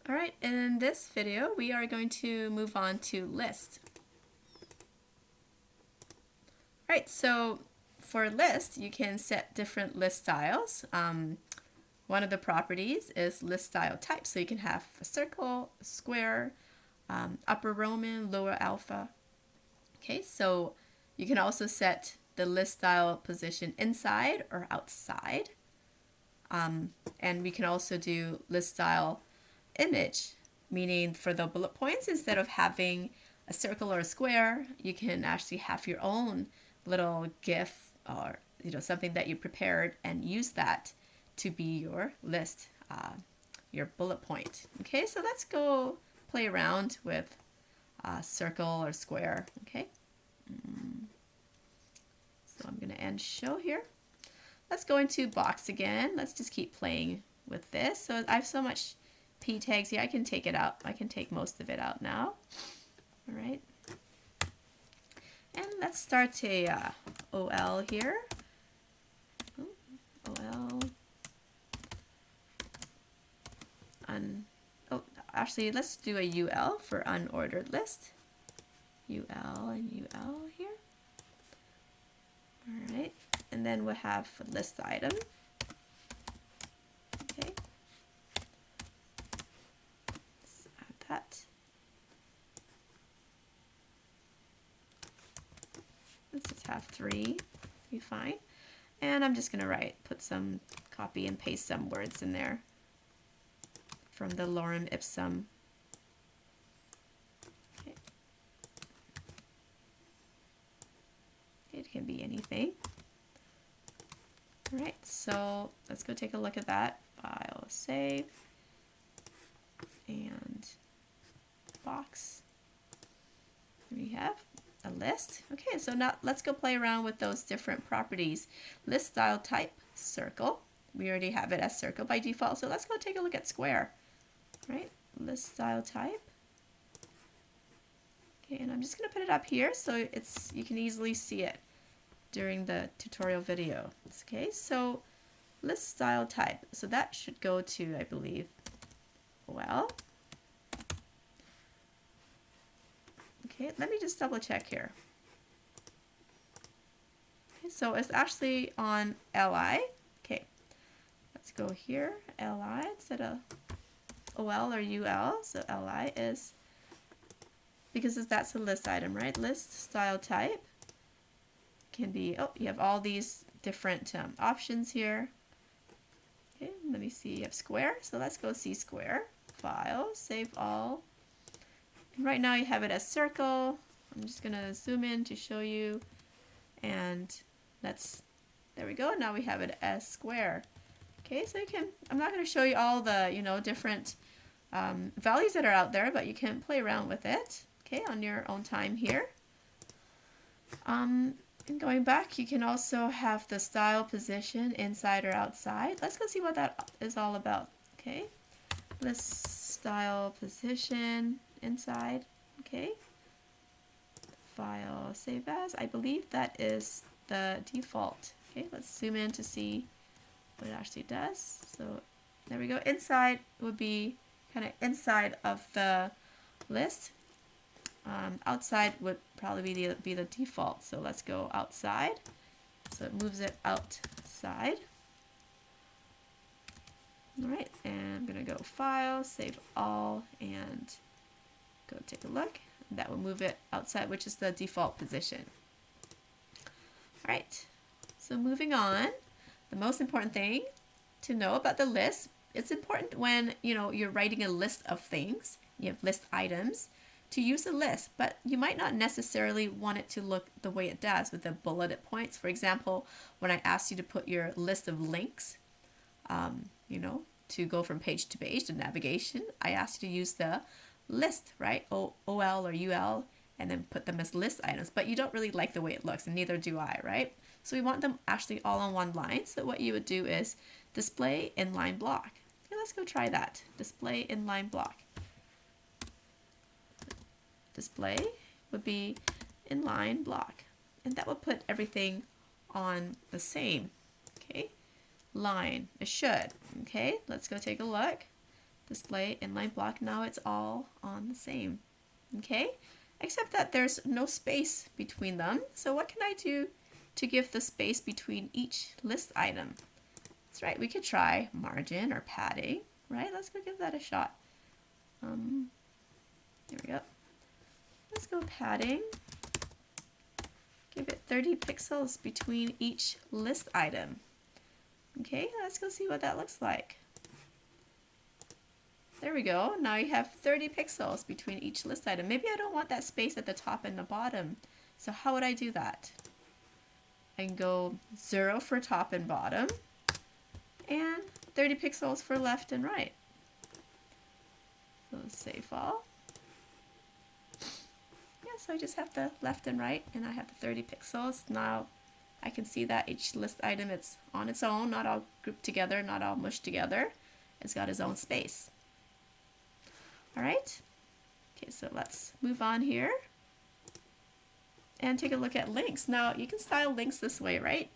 All right, in this video, we are going to move on to list. All right, so for list, you can set different list styles. One of the properties is list style type. So you can have a circle, a square, upper Roman, lower alpha. Okay, so you can also set the list style position inside or outside. And we can also do list style image, meaning for the bullet points, instead of having a circle or a square, you can actually have your own little GIF or something that you prepared and use that to be your list, your bullet point. Okay, so let's go play around with circle or square. Okay, so I'm going to end show here. Let's go into box again. Let's just keep playing with this. So I have so much P tags here. I can take it out. I can take most of it out now. All right. And let's start a OL here. OL. Actually, let's do a UL for unordered list. UL and UL here. All right. And then we'll have a list item. Okay. Let's add that. Let's just have 3. Be fine. And I'm just going to copy and paste some words in there from the lorem ipsum. Okay. It can be anything. All right, so let's go take a look at that. File, save, and box. Here we have a list. Okay, so now let's go play around with those different properties. List style type, circle. We already have it as circle by default, so let's go take a look at square. Right, list style type. Okay, and I'm just going to put it up here so you can easily see it during the tutorial video. Okay, so list style type. So that should go to, I believe, well. Okay, let me just double check here. Okay, so it's actually on LI. Okay, let's go here, LI instead of OL or UL. So LI is, because that's a list item, right? List style type can be, you have all these different options here. Okay, let me see, you have square. So let's go see square. File, save all. And right now you have it as circle. I'm just going to zoom in to show you. And there we go. Now we have it as square. Okay, so I'm not going to show you all the, different values that are out there, but you can play around with it, okay, on your own time here. And going back, you can also have the style position inside or outside. Let's go see what that is all about. Okay, list style position inside. Okay, file, save as. I believe that is the default. Okay, let's zoom in to see what it actually does. So there we go. Inside would be kind of inside of the list. Outside would probably be the default. So let's go outside. So it moves it outside. All right, and I'm gonna go File, Save All, and go take a look. That will move it outside, which is the default position. All right, so moving on, the most important thing to know about the list, it's important when you're writing a list of things, you have list items, to use a list, but you might not necessarily want it to look the way it does with the bulleted points. For example, when I asked you to put your list of links, to go from page to page, the navigation, I asked you to use the list, right? OL or UL, and then put them as list items, but you don't really like the way it looks, and neither do I, right? So we want them actually all on one line. So what you would do is display inline block. Okay, let's go try that. Display inline block. Display would be inline block, and that would put everything on the same line. It should. Okay, let's go take a look. display inline block. Now it's all on the same. Okay, except that there's no space between them. So what can I do to give the space between each list item? That's right, we could try margin or padding, right? Let's go give that a shot. Here we go. Let's go padding. Give it 30 pixels between each list item. Okay, let's go see what that looks like. There we go. Now you have 30 pixels between each list item. Maybe I don't want that space at the top and the bottom. So how would I do that? I can go 0 for top and bottom and 30 pixels for left and right. So save all. Yeah, so I just have the left and right and I have the 30 pixels. Now I can see that each list item, it's on its own, not all grouped together, not all mushed together. It's got its own space. All right, okay, so let's move on here and take a look at links. Now you can style links this way, right?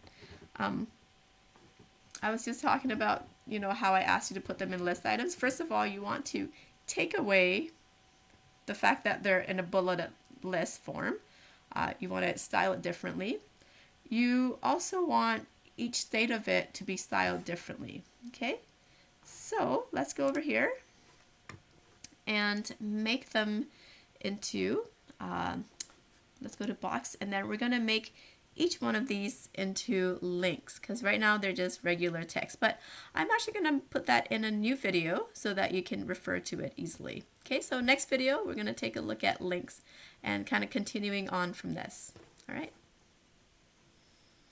I was just talking about, you know, how I asked you to put them in list items. First of all, you want to take away the fact that they're in a bulleted list form. You want to style it differently. You also want each state of it to be styled differently. Okay, so let's go over here and make them into, let's go to box, and then we're going to make each one of these into links, because right now they're just regular text, but I'm actually going to put that in a new video so that you can refer to it easily. Okay, so next video we're going to take a look at links and kind of continuing on from this. All right.